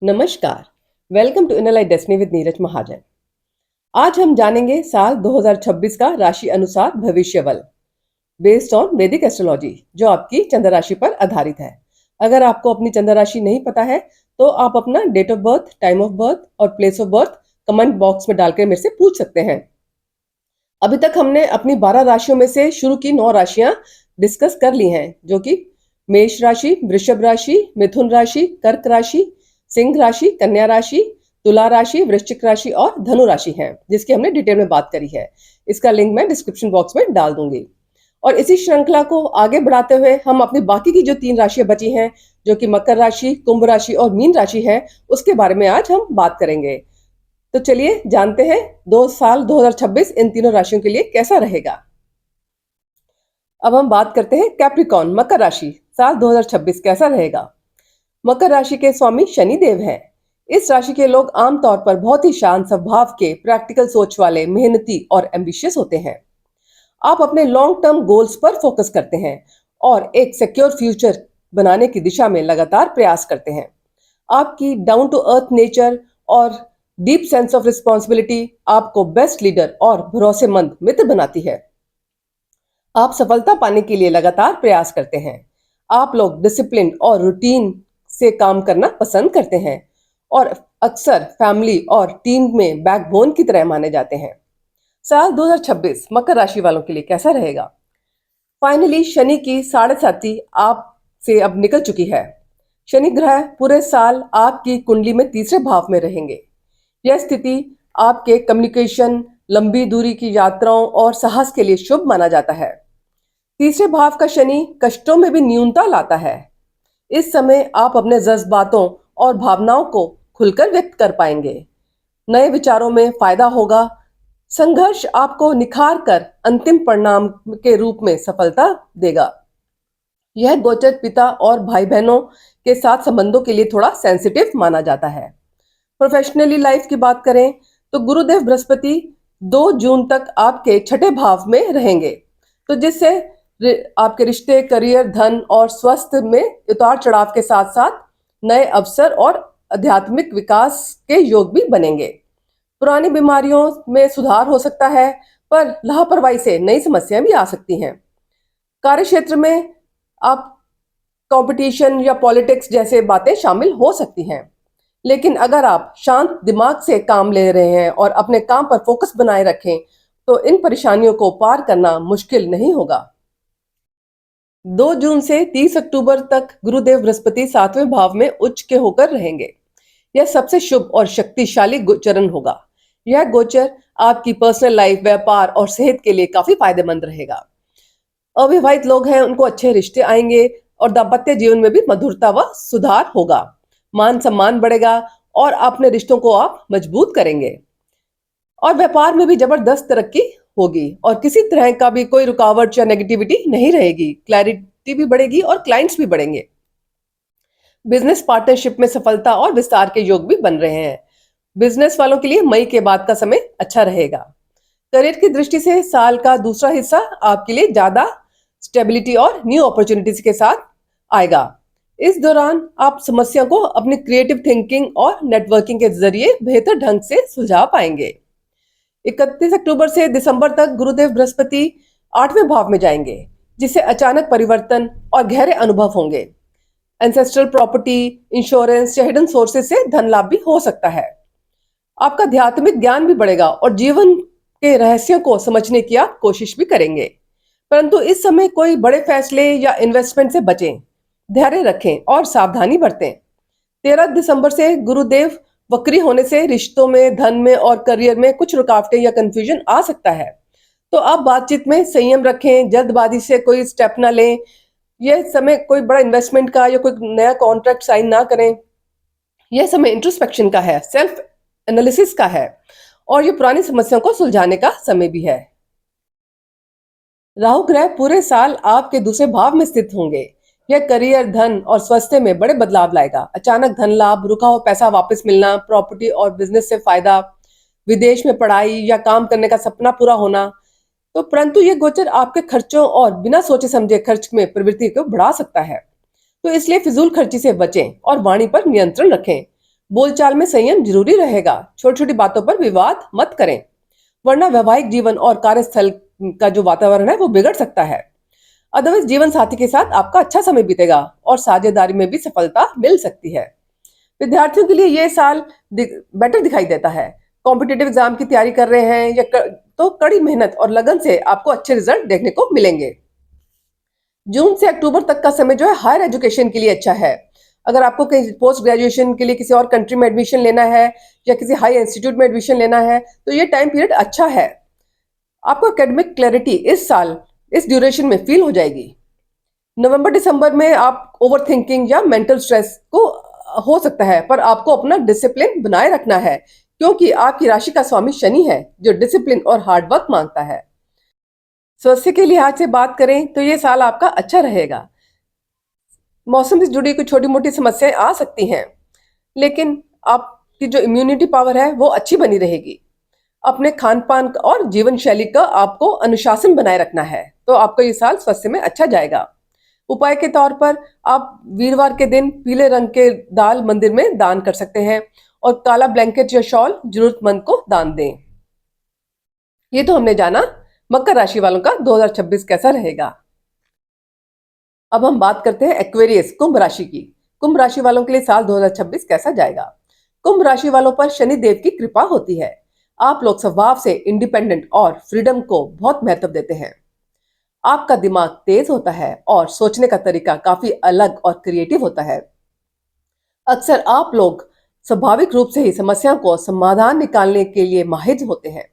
नमस्कार। Welcome to inner light destiny with Neeraj Mahajan. आज हम जानेंगे साल 2026 का राशि अनुसार भविष्यवल बेस्ड ऑन वैदिक एस्ट्रोलॉजी, जो आपकी चंद्र राशि पर आधारित है। अगर आपको अपनी चंद्र राशि नहीं पता है तो आप अपना date of birth, time of birth और place of birth comment box में डालकर मेरे से पूछ सकते हैं। अभी तक हमने अपनी 12 राशियों में से शुरू की 9 राशियां डिस्कस कर ली हैं, जो कि मेष राशि, वृषभ राशि, मिथुन राशि, कर्क राशि, सिंह राशि, कन्या राशि, तुला राशि, वृश्चिक राशि और धनु राशि हैं, जिसकी हमने डिटेल में बात करी है। इसका लिंक मैं डिस्क्रिप्शन बॉक्स में डाल दूंगी। और इसी श्रृंखला को आगे बढ़ाते हुए हम अपनी बाकी की जो 3 राशियां बची हैं, जो कि मकर राशि, कुंभ राशि और मीन राशि है, उसके बारे में आज हम बात करेंगे। तो चलिए जानते हैं 2026 इन तीनों राशियों के लिए कैसा रहेगा। अब हम बात करते हैं कैप्रिकॉर्न, मकर राशि, साल 2026 कैसा रहेगा। मकर राशि के स्वामी शनि देव हैं। इस राशि के लोग आमतौर पर बहुत ही शांत स्वभाव के, प्रैक्टिकल सोच वाले, मेहनती और एम्बिशियस होते हैं। आप अपने लॉन्ग टर्म गोल्स पर फोकस करते हैं और एक सिक्योर फ्यूचर बनाने की दिशा में लगातार प्रयास करते हैं। आपकी डाउन टू अर्थ नेचर और डीप सेंस ऑफ रिस्पॉन्सिबिलिटी आपको बेस्ट लीडर और भरोसेमंद मित्र बनाती है। आप सफलता पाने के लिए लगातार प्रयास करते हैं। आप लोग डिसिप्लिन और रूटीन से काम करना पसंद करते हैं और अक्सर फैमिली और टीम में बैकबोन की तरह माने जाते हैं। साल 2026 मकर राशि वालों के लिए कैसा रहेगा। फाइनली शनि की 7.5 आप से अब निकल चुकी है। शनि ग्रह पूरे साल आपकी कुंडली में तीसरे भाव में रहेंगे। यह स्थिति आपके कम्युनिकेशन, लंबी दूरी की यात्राओं और साहस के लिए शुभ माना जाता है। तीसरे भाव का शनि कष्टों में भी न्यूनता लाता है। इस समय आप अपने जज्बातों और भावनाओं को खुलकर व्यक्त कर पाएंगे। नए विचारों में फायदा होगा। संघर्ष आपको निखार कर अंतिम परिणाम के रूप में सफलता देगा। यह गोचर पिता और भाई बहनों के साथ संबंधों के लिए थोड़ा सेंसिटिव माना जाता है। प्रोफेशनली लाइफ की बात करें तो गुरुदेव बृहस्पति 2 जून तक आपके छठे भाव में रहेंगे, तो जिससे आपके रिश्ते, करियर, धन और स्वास्थ्य में उतार चढ़ाव के साथ साथ नए अवसर और आध्यात्मिक विकास के योग भी बनेंगे। पुरानी बीमारियों में सुधार हो सकता है, पर लापरवाही से नई समस्याएं भी आ सकती हैं। कार्य क्षेत्र में आप कंपटीशन या पॉलिटिक्स जैसे बातें शामिल हो सकती हैं, लेकिन अगर आप शांत दिमाग से काम ले रहे हैं और अपने काम पर फोकस बनाए रखें तो इन परेशानियों को पार करना मुश्किल नहीं होगा। 2 जून से 30 अक्टूबर तक गुरुदेव बृहस्पति 7वें भाव में उच्च के होकर रहेंगे। यह सबसे शुभ और शक्तिशाली गोचरण होगा। यह गोचर आपकी पर्सनल लाइफ, व्यापार और सेहत के लिए काफी फायदेमंद रहेगा। अविवाहित लोग हैं, उनको अच्छे रिश्ते आएंगे और दाम्पत्य जीवन में भी मधुरता व सुधार होगा। मान सम्मान बढ़ेगा और अपने रिश्तों को आप मजबूत करेंगे और व्यापार में भी जबरदस्त तरक्की होगी और किसी तरह का भी कोई रुकावट या नेगेटिविटी नहीं रहेगी। क्लैरिटी भी बढ़ेगी और क्लाइंट्स भी बढ़ेंगे। बिजनेस पार्टनरशिप में सफलता और विस्तार के योग भी बन रहे हैं। बिजनेस वालों के लिए मई के बाद का समय अच्छा रहेगा। करियर की दृष्टि से साल का दूसरा हिस्सा आपके लिए ज्यादा स्टेबिलिटी और न्यू अपॉर्चुनिटीज के साथ आएगा। इस दौरान आप समस्या को अपनी क्रिएटिव थिंकिंग और नेटवर्किंग के जरिए बेहतर ढंग से सुलझा पाएंगे। 31 अक्टूबर से दिसंबर तक गुरुदेव बृहस्पति 8वें भाव में जाएंगे, जिससे अचानक परिवर्तन और गहरे अनुभव होंगे। एंसेस्ट्रल प्रॉपर्टी, इंश्योरेंस या हिडन सोर्सेज से धन लाभ भी हो सकता है। आपका आध्यात्मिक ज्ञान भी बढ़ेगा और जीवन के रहस्यों को समझने की आप कोशिश भी करेंगे, परंतु इस समय कोई बड़े फैसले या इन्वेस्टमेंट से बचें, धैर्य रखें और सावधानी बरतें। 13 दिसंबर से गुरुदेव वक्री होने से रिश्तों में, धन में और करियर में कुछ रुकावटें या कंफ्यूजन आ सकता है, तो आप बातचीत में संयम रखें, जल्दबाजी से कोई स्टेप ना लें। यह समय कोई बड़ा इन्वेस्टमेंट का या कोई नया कॉन्ट्रैक्ट साइन ना करें। यह समय इंट्रोस्पेक्शन का है, सेल्फ एनालिसिस का है और ये पुरानी समस्याओं को सुलझाने का समय भी है। राहु ग्रह पूरे साल आपके दूसरे भाव में स्थित होंगे। यह करियर, धन और स्वास्थ्य में बड़े बदलाव लाएगा। अचानक धन लाभ, रुका हुआ पैसा वापस मिलना, प्रॉपर्टी और बिजनेस से फायदा, विदेश में पढ़ाई या काम करने का सपना पूरा होना। तो परंतु यह गोचर आपके खर्चों और बिना सोचे समझे खर्च में प्रवृत्ति को बढ़ा सकता है, तो इसलिए फिजूल खर्ची से बचें और वाणी पर नियंत्रण रखें। बोलचाल में संयम जरूरी रहेगा। छोटी छोटी बातों पर विवाद मत करें, वरना वैवाहिक जीवन और कार्यस्थल का जो वातावरण है वो बिगड़ सकता है। अदरवाइज जीवन साथी के साथ आपका अच्छा समय बीतेगा और साझेदारी में भी सफलता मिल सकती है। विद्यार्थियों के लिए ये साल बेटर दिखाई देता है। कॉम्पिटिटिव एग्जाम की तैयारी कर रहे हैं तो कड़ी मेहनत और लगन से आपको अच्छे रिजल्ट देखने को मिलेंगे। जून से अक्टूबर तक का समय जो है हायर एजुकेशन के लिए अच्छा है। अगर आपको कहीं पोस्ट ग्रेजुएशन के लिए किसी और कंट्री में एडमिशन लेना है या किसी हाई इंस्टीट्यूट में एडमिशन लेना है तो ये टाइम पीरियड अच्छा है। आपको एकेडमिक क्लैरिटी इस साल इस ड्यूरेशन में फील हो जाएगी। नवंबर दिसंबर में आप ओवर थिंकिंग या मेंटल स्ट्रेस को हो सकता है, पर आपको अपना डिसिप्लिन बनाए रखना है क्योंकि आपकी राशि का स्वामी शनि है जो डिसिप्लिन और हार्ड वर्क मांगता है। स्वास्थ्य के लिहाज से बात करें तो ये साल आपका अच्छा रहेगा। मौसम से जुड़ी कुछ छोटी मोटी समस्याएं आ सकती हैं, लेकिन आपकी जो इम्यूनिटी पावर है वो अच्छी बनी रहेगी। अपने खान पान और जीवन शैली का आपको अनुशासन बनाए रखना है, तो आपको ये साल स्वास्थ्य में अच्छा जाएगा। उपाय के तौर पर आप वीरवार के दिन पीले रंग के दाल मंदिर में दान कर सकते हैं और काला ब्लैंकेट या शॉल जरूरतमंद को दान दें। ये तो हमने जाना मकर राशि वालों का 2026 कैसा रहेगा। अब हम बात करते हैं एक्वेरियस कुंभ राशि की। कुंभ राशि वालों के लिए साल 2026 कैसा जाएगा। कुंभ राशि वालों पर शनि देव की कृपा होती है। आप लोग स्वभाव से इंडिपेंडेंट और फ्रीडम को बहुत महत्व देते हैं। आपका दिमाग तेज होता है और सोचने का तरीका काफी अलग और क्रिएटिव होता है। अक्सर आप लोग स्वाभाविक रूप से ही समस्याओं को समाधान निकालने के लिए माहिर होते हैं।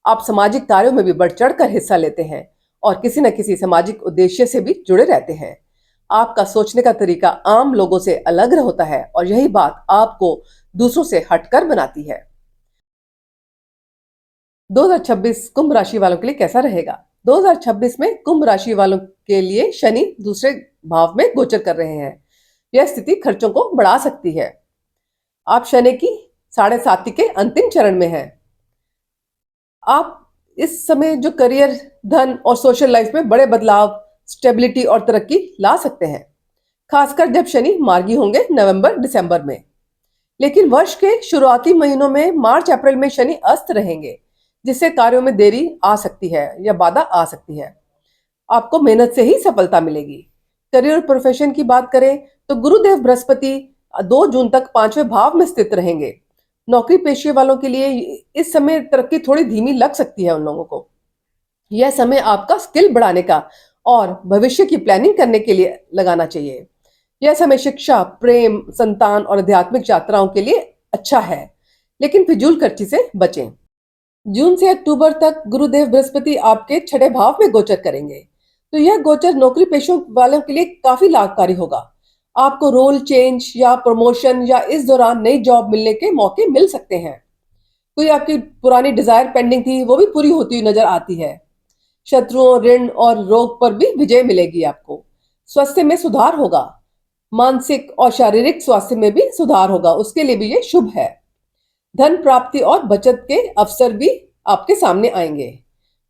आप सामाजिक कार्यों में भी बढ़ चढ़ कर हिस्सा लेते हैं और किसी न किसी सामाजिक उद्देश्य से भी जुड़े रहते हैं। आपका सोचने का तरीका आम लोगों से अलग होता है और यही बात आपको दूसरों से हटकर बनाती है। 2026 कुंभ राशि वालों के लिए कैसा रहेगा। 2026 में कुंभ राशि वालों के लिए शनि दूसरे भाव में गोचर कर रहे हैं। यह स्थिति खर्चों को बढ़ा सकती है। आप शनि की 7.5 के अंतिम चरण में हैं। आप इस समय जो करियर, धन और सोशल लाइफ में बड़े बदलाव, स्टेबिलिटी और तरक्की ला सकते हैं, खासकर जब शनि मार्गी होंगे नवंबर दिसंबर में। लेकिन वर्ष के शुरुआती महीनों में मार्च अप्रैल में शनि अस्त रहेंगे, जिससे कार्यों में देरी आ सकती है या बाधा आ सकती है। आपको मेहनत से ही सफलता मिलेगी। करियर और प्रोफेशन की बात करें तो गुरुदेव बृहस्पति 2 जून तक 5वें भाव में स्थित रहेंगे। नौकरी पेशे वालों के लिए इस समय तरक्की थोड़ी धीमी लग सकती है उन लोगों को। यह समय आपका स्किल बढ़ाने का और भविष्य की प्लानिंग करने के लिए लगाना चाहिए। यह समय शिक्षा, प्रेम, संतान और आध्यात्मिक यात्राओं के लिए अच्छा है, लेकिन फिजूल खर्ची से बचें। जून से अक्टूबर तक गुरुदेव बृहस्पति आपके 6ठे भाव में गोचर करेंगे, तो यह गोचर नौकरी पेशों वालों के लिए काफी लाभकारी होगा। आपको रोल चेंज या प्रमोशन या इस दौरान नई जॉब मिलने के मौके मिल सकते हैं। कोई आपकी पुरानी डिजायर पेंडिंग थी वो भी पूरी होती हुई नजर आती है। शत्रुओं, ऋण और रोग पर भी विजय मिलेगी आपको। स्वास्थ्य में सुधार होगा। मानसिक और शारीरिक स्वास्थ्य में भी सुधार होगा, उसके लिए भी ये शुभ है। धन प्राप्ति और बचत के अवसर भी आपके सामने आएंगे।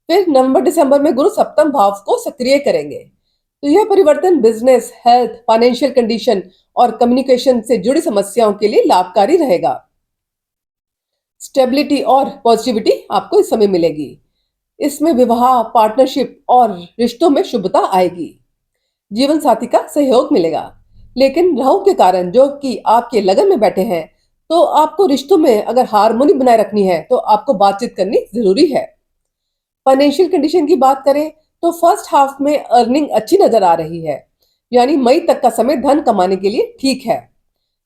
फिर नवंबर दिसंबर में गुरु सप्तम भाव को सक्रिय करेंगे, तो यह परिवर्तन बिजनेस, हेल्थ, फाइनेंशियल कंडीशन और कम्युनिकेशन से जुड़ी समस्याओं के लिए लाभकारी रहेगा। स्टेबिलिटी और पॉजिटिविटी आपको इस समय मिलेगी। इसमें विवाह, पार्टनरशिप और रिश्तों में शुभता आएगी। जीवन साथी का सहयोग मिलेगा, लेकिन राहु के कारण जो कि आपके लगन में बैठे हैं, तो आपको रिश्तों में अगर हारमोनी बनाए रखनी है तो आपको बातचीत करनी जरूरी है। फाइनेंशियल कंडीशन की बात करें तो फर्स्ट हाफ में अर्निंग अच्छी नजर आ रही है, यानी मई तक का समय धन कमाने के लिए ठीक है।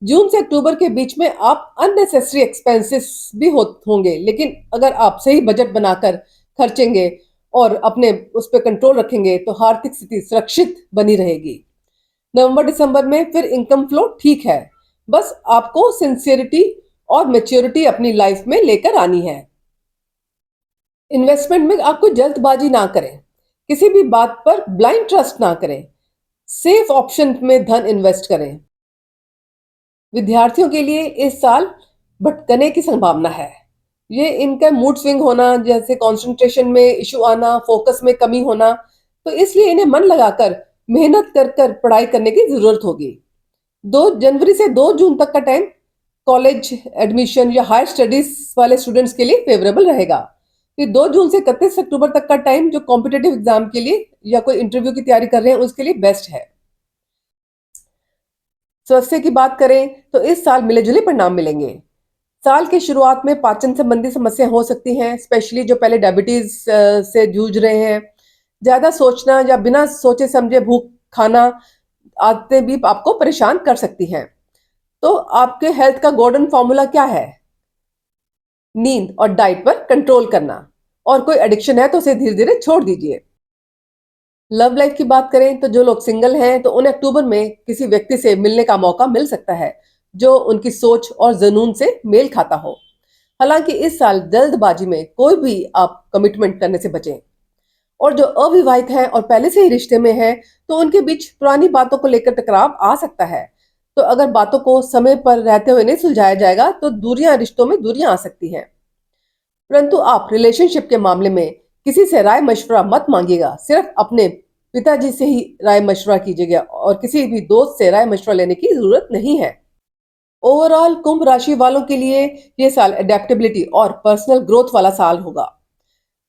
जून से अक्टूबर के बीच में आप अननेसेसरी एक्सपेंसेस भी होंगे, लेकिन अगर आप सही बजट बनाकर खर्चेंगे और अपने उस पर कंट्रोल रखेंगे तो आर्थिक स्थिति सुरक्षित बनी रहेगी। नवंबर दिसंबर में फिर इनकम फ्लो ठीक है, बस आपको सिंसियरिटी और मेच्योरिटी अपनी लाइफ में लेकर आनी है। इन्वेस्टमेंट में आपको जल्दबाजी ना करें, किसी भी बात पर ब्लाइंड ट्रस्ट ना करें, सेफ ऑप्शन में धन इन्वेस्ट करें। विद्यार्थियों के लिए इस साल भटकने की संभावना है। ये इनका मूड स्विंग होना, जैसे कंसंट्रेशन में इशू आना, फोकस में कमी होना, तो इसलिए इन्हें मन लगाकर मेहनत कर कर पढ़ाई करने की जरूरत होगी। 2 जनवरी से 2 जून तक का टाइम कॉलेज एडमिशन या हायर स्टडीज वाले स्टूडेंट्स के लिए फेवरेबल रहेगा। फिर 2 जून से 31 अक्टूबर तक का टाइम जो कॉम्पिटिटिव एग्जाम के लिए या कोई इंटरव्यू की तैयारी कर रहे हैं उसके लिए बेस्ट है। स्वास्थ्य की बात करें तो इस साल मिले-जुले परिणाम मिलेंगे। साल की शुरुआत में पाचन संबंधी समस्या हो सकती हैं, स्पेशली जो पहले डायबिटीज से जूझ रहे हैं। ज्यादा सोचना या बिना सोचे समझे भूख खाना आदतें भी आपको परेशान कर सकती हैं। तो आपके हेल्थ का गोल्डन फॉर्मूला क्या है? नींद और डाइट पर कंट्रोल करना, और कोई एडिक्शन है तो उसे धीरे धीरे छोड़ दीजिए। लव लाइफ की बात करें तो जो लोग सिंगल हैं तो उन्हें अक्टूबर में किसी व्यक्ति से मिलने का मौका मिल सकता है जो उनकी सोच और जुनून से मेल खाता हो। हालांकि इस साल जल्दबाजी में कोई भी आप कमिटमेंट करने से बचें। और जो अविवाहित हैं और पहले से ही रिश्ते में हैं तो उनके बीच पुरानी बातों को लेकर टकराव आ सकता है। तो अगर बातों को समय पर रहते हुए नहीं सुलझाया जाएगा तो दूरियां रिश्तों में दूरियां आ सकती हैं। परंतु आप रिलेशनशिप के मामले में किसी से राय मशवरा मत मांगिएगा, सिर्फ अपने पिताजी से ही राय मशवरा कीजिएगा और किसी भी दोस्त से राय मशवरा लेने की जरूरत नहीं है। ओवरऑल कुंभ राशि वालों के लिए ये साल एडेप्टेबिलिटी और पर्सनल ग्रोथ वाला साल होगा।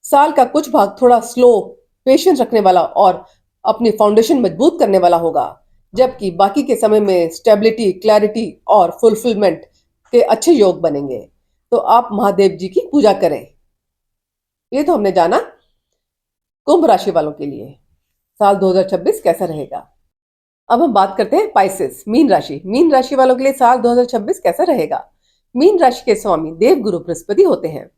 साल का कुछ भाग थोड़ा स्लो, पेशेंस रखने वाला और अपनी फाउंडेशन मजबूत करने वाला होगा, जबकि बाकी के समय में स्टेबिलिटी, क्लैरिटी और फुलफिलमेंट के अच्छे योग बनेंगे। तो आप महादेव जी की पूजा करें। ये तो हमने जाना कुंभ राशि वालों के लिए साल 2026 कैसा रहेगा। अब हम बात करते हैं पाइसेस, मीन राशि। मीन राशि वालों के लिए साल 2026 कैसा रहेगा। मीन राशि के स्वामी देवगुरु बृहस्पति होते हैं।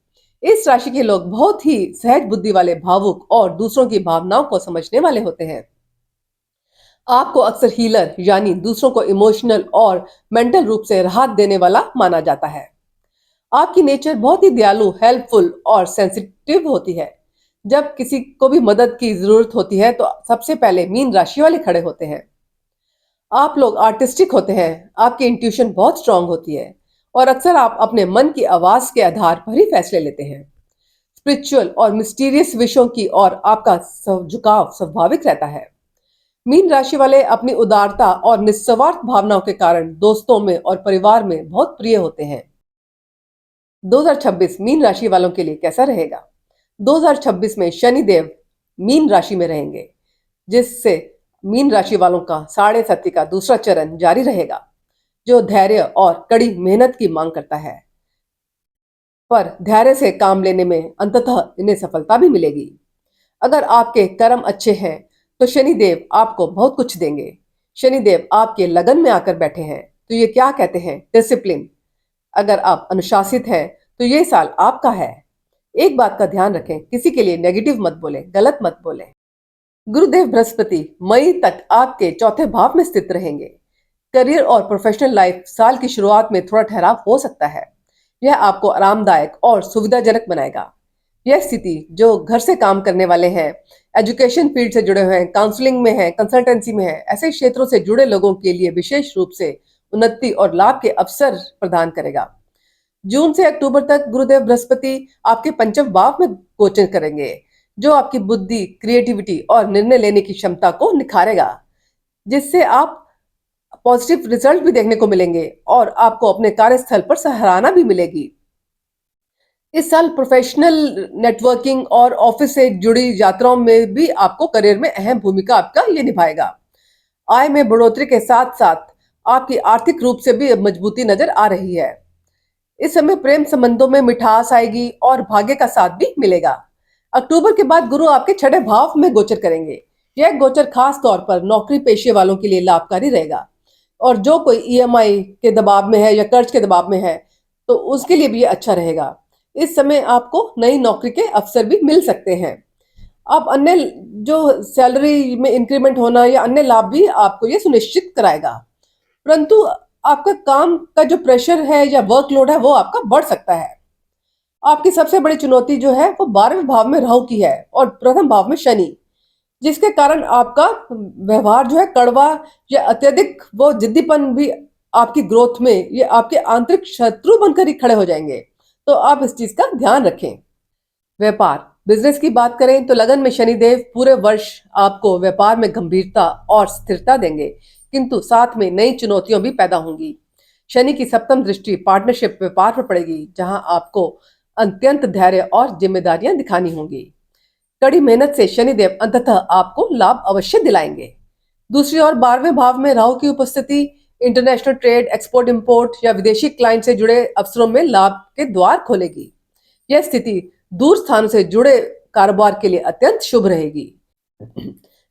इस राशि के लोग बहुत ही सहज बुद्धि वाले, भावुक और दूसरों की भावनाओं को समझने वाले होते हैं। आपको अक्सर हीलर यानी दूसरों को इमोशनल और मेंटल रूप से राहत देने वाला माना जाता है। आपकी नेचर बहुत ही दयालु, हेल्पफुल और सेंसिटिव होती है। जब किसी को भी मदद की जरूरत होती है तो सबसे पहले मीन राशि वाले खड़े होते हैं। आप लोग आर्टिस्टिक होते हैं, आपकी इंट्यूशन बहुत स्ट्रांग होती है और अक्सर आप अपने मन की आवाज के आधार पर ही फैसले लेते हैं। स्पिरिचुअल और मिस्टीरियस विषयों की ओर आपका झुकाव स्वाभाविक रहता है। मीन राशि वाले अपनी उदारता और निस्वार्थ भावनाओं के कारण दोस्तों में और परिवार में बहुत प्रिय होते हैं। 2026 मीन राशि वालों के लिए कैसा रहेगा। 2026 में शनि देव मीन राशि में रहेंगे, जिससे मीन राशि वालों का साढ़े सती का दूसरा चरण जारी रहेगा, जो धैर्य और कड़ी मेहनत की मांग करता है। पर धैर्य से काम लेने में अंततः इन्हें सफलता भी मिलेगी। अगर आपके कर्म अच्छे हैं तो शनिदेव आपको बहुत कुछ देंगे। शनिदेव आपके लगन में आकर बैठे हैं तो ये क्या कहते हैं, डिसिप्लिन। अगर आप अनुशासित हैं तो ये साल आपका है। एक बात का ध्यान रखें, किसी के लिए नेगेटिव मत बोले, गलत मत बोले। गुरुदेव बृहस्पति मई तक आपके चौथे भाव में स्थित रहेंगे। करियर और प्रोफेशनल लाइफ साल की शुरुआत में थोड़ा ठहराव हो सकता है। यह आपको आरामदायक और सुविधाजनक बनाएगा। यह स्थिति जो घर से काम करने वाले हैं, एजुकेशन फील्ड से जुड़े हुए हैं, काउंसलिंग में हैं, कंसल्टेंसी में हैं, ऐसे क्षेत्रों से जुड़े लोगों के लिए विशेष रूप से उन्नति और लाभ के अवसर प्रदान करेगा। जून से अक्टूबर तक गुरुदेव बृहस्पति आपके पंचम भाव में गोचर करेंगे, जो आपकी बुद्धि, क्रिएटिविटी और निर्णय लेने की क्षमता को निखारेगा, जिससे आप पॉजिटिव रिजल्ट भी देखने को मिलेंगे और आपको अपने कार्यस्थल पर सराहना भी मिलेगी। इस साल प्रोफेशनल नेटवर्किंग और ऑफिस से जुड़ी यात्राओं में भी आपको करियर में अहम भूमिका आपका ये निभाएगा। आय में बढ़ोतरी के साथ साथ आपकी आर्थिक रूप से भी मजबूती नजर आ रही है। इस समय प्रेम संबंधों में मिठास आएगी और भाग्य का साथ भी मिलेगा। अक्टूबर के बाद गुरु आपके छठे भाव में गोचर करेंगे। यह गोचर खास तौर पर नौकरी पेशे वालों के लिए लाभकारी रहेगा, और जो कोई ईएमआई के दबाव में है या कर्ज के दबाव में है तो उसके लिए भी ये अच्छा रहेगा। इस समय आपको नई नौकरी के अवसर भी मिल सकते हैं। आप अन्य जो सैलरी में इंक्रीमेंट होना या अन्य लाभ भी आपको ये सुनिश्चित कराएगा। परंतु आपका काम का जो प्रेशर है या वर्कलोड है वो आपका बढ़ सकता है। आपकी सबसे बड़ी चुनौती जो है वो 12वें भाव में राहु की है और प्रथम भाव में शनि, जिसके कारण आपका व्यवहार जो है कड़वा या अत्यधिक वो जिद्दीपन भी आपकी ग्रोथ में ये आपके आंतरिक शत्रु बनकर ही खड़े हो जाएंगे। तो आप इस चीज का ध्यान रखें। व्यापार, बिजनेस की बात करें तो लगन में शनिदेव पूरे वर्ष आपको व्यापार में गंभीरता और स्थिरता देंगे, किंतु साथ में नई चुनौतियां भी पैदा होंगी। शनि की सप्तम दृष्टि पार्टनरशिप व्यापार पर पड़ेगी, जहां आपको अत्यंत धैर्य और जिम्मेदारियां दिखानी होंगी। कड़ी मेहनत से शनिदेव अंततः आपको लाभ अवश्य दिलाएंगे। दूसरी ओर 12वें भाव में राहु की उपस्थिति इंटरनेशनल ट्रेड, एक्सपोर्ट इंपोर्ट या विदेशी क्लाइंट से जुड़े अवसरों में लाभ के द्वार खोलेगी। यह स्थिति दूर स्थानों से जुड़े कारोबार के लिए अत्यंत शुभ रहेगी।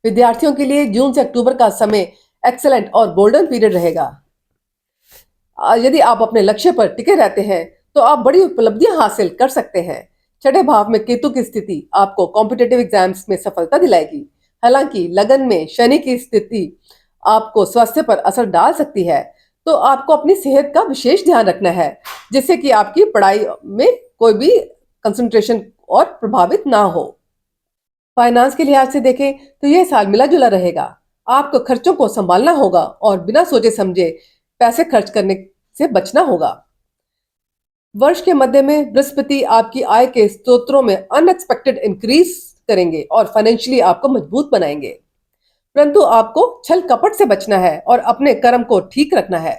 विद्यार्थियों के लिए जून से अक्टूबर का समय एक्सेलेंट और गोल्डन पीरियड रहेगा। यदि आप अपने लक्ष्य पर टिके रहते हैं तो आप बड़ी उपलब्धियां हासिल कर सकते हैं। छठे भाव में केतु की स्थिति आपको कॉम्पिटेटिव एग्जाम्स में सफलता दिलाएगी। हालांकि लगन में शनि की स्थिति आपको स्वास्थ्य पर असर डाल सकती है, तो आपको अपनी सेहत का विशेष ध्यान रखना है, जिससे कि आपकी पढ़ाई में कोई भी कंसंट्रेशन और प्रभावित ना हो। फाइनेंस के लिहाज से देखें तो यह साल मिला जुला रहेगा। आपको खर्चों को संभालना होगा और बिना सोचे समझे पैसे खर्च करने से बचना होगा। वर्ष के मध्य में बृहस्पति आपकी आय के स्रोतों में अनएक्सपेक्टेड इंक्रीज करेंगे और फाइनेंशियली आपको मजबूत बनाएंगे, परंतु आपको छल कपट से बचना है और अपने कर्म को ठीक रखना है।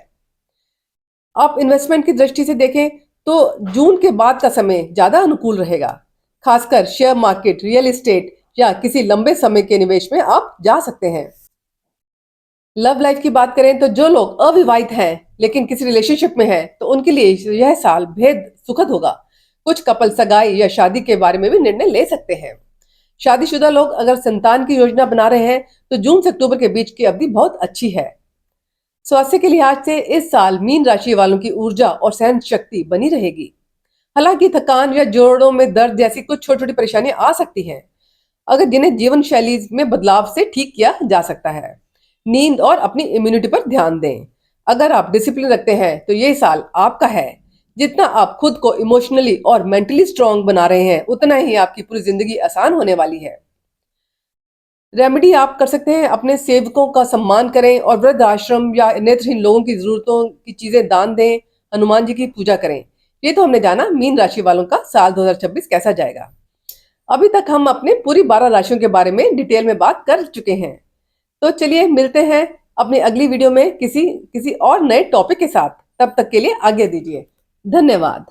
आप इन्वेस्टमेंट की दृष्टि से देखें तो जून के बाद का समय ज्यादा अनुकूल रहेगा। खासकर शेयर मार्केट, रियल एस्टेट या किसी लंबे समय के निवेश में आप जा सकते हैं। लव लाइफ की बात करें तो जो लोग अविवाहित हैं लेकिन किसी रिलेशनशिप में हैं, तो उनके लिए यह साल बेहद सुखद होगा। कुछ कपल सगाई या शादी के बारे में भी निर्णय ले सकते हैं। शादीशुदा लोग अगर संतान की योजना बना रहे हैं तो जून से अक्टूबर के बीच की अवधि बहुत अच्छी है। स्वास्थ्य के लिहाज से इस साल मीन राशि वालों की ऊर्जा और सहन शक्ति बनी रहेगी। हालांकि थकान या जोड़ों में दर्द जैसी कुछ छोटी छोटी परेशानियां आ सकती हैं, अगर जिन्हें जीवन शैली में बदलाव से ठीक किया जा सकता है। नींद और अपनी इम्यूनिटी पर ध्यान दें। अगर आप डिसिप्लिन रखते हैं तो ये साल आपका है। जितना आप खुद को इमोशनली और मेंटली स्ट्रांग बना रहे हैं, उतना ही आपकी पूरी जिंदगी आसान होने वाली है। रेमेडी आप कर सकते हैं, अपने सेवकों का सम्मान करें और वृद्ध आश्रम या नेत्रहीन लोगों की जरूरतों की चीजें दान दें, हनुमान जी की पूजा करें। ये तो हमने जाना मीन राशि वालों का साल 2026 कैसा जाएगा। अभी तक हम अपने पूरी 12 राशियों के बारे में डिटेल में बात कर चुके हैं। तो चलिए मिलते हैं अपनी अगली वीडियो में किसी और नए टॉपिक के साथ। तब तक के लिए आज्ञा दीजिए। धन्यवाद।